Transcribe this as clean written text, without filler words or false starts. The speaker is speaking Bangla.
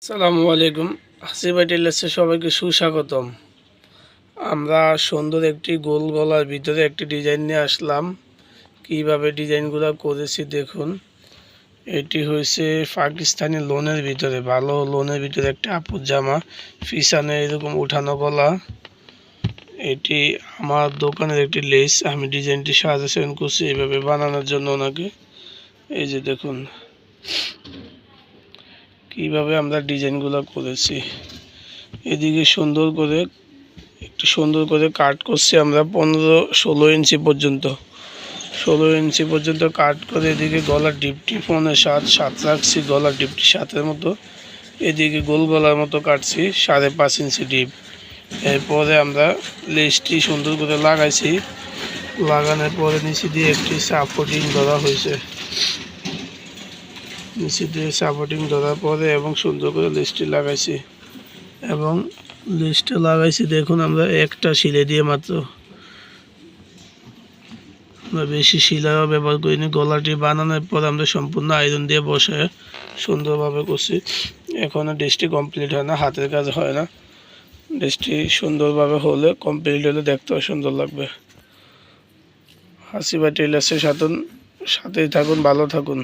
আসসালামু আলাইকুম। হাসিবা টেলার্সে সবাইকে সুস্বাগতম। আমরা সুন্দর একটি গোল গলার ভিতরে একটি ডিজাইন নিয়ে আসলাম। কিভাবে ডিজাইনগুলো করেছি দেখুন। এটি হয়েছে পাকিস্তানি লোনের ভিতরে, ভালো লোনের ভিতরে একটা আপুর জামা, পিছনে এরকম উঠানো গলা। এটি আমার দোকানের একটি লেস, আমি ডিজাইনটি সাজেশন করছি এইভাবে বানানোর জন্য ওনাকে। এই যে দেখুন কিভাবে আমরা ডিজাইনগুলো করেছি। এদিকে সুন্দর করে কাট করছি আমরা 15-16 ইঞ্চি পর্যন্ত, 16 ইঞ্চি পর্যন্ত কাট করে এদিকে গলার ডিপটি 5.5-7 রাখছি, গলার ডিপটি 7-এর মতো। এদিকে গোল গলার মতো কাটছি 5.5 ইঞ্চি ডিপ। এরপরে আমরা লেসটি সুন্দর করে লাগাইছি, লাগানোর পরে নিচে দিয়ে একটি সাপোর্টিং ধরা হয়েছে, নিচে দিয়ে সাপোর্টিং ধরার পরে এবং সুন্দর করে লেসটি লাগাইছি এবং লেসটা লাগাইছি দেখুন আমরা একটা সিলাই দিয়ে মাত্র, আমরা বেশি সিলাইও ব্যবহার করিনি। গলাটি বানানোর পর আমরা সম্পূর্ণ আয়রন দিয়ে বসে সুন্দরভাবে করছি। এখনও ড্রেসটি কমপ্লিট হয় না, হাতের কাজ হয় না। ড্রেসটি সুন্দরভাবে হলে, কমপ্লিট হলে দেখতেও সুন্দর লাগবে। হাসিবা টেলার্সের সাথেই থাকুন, ভালো থাকুন।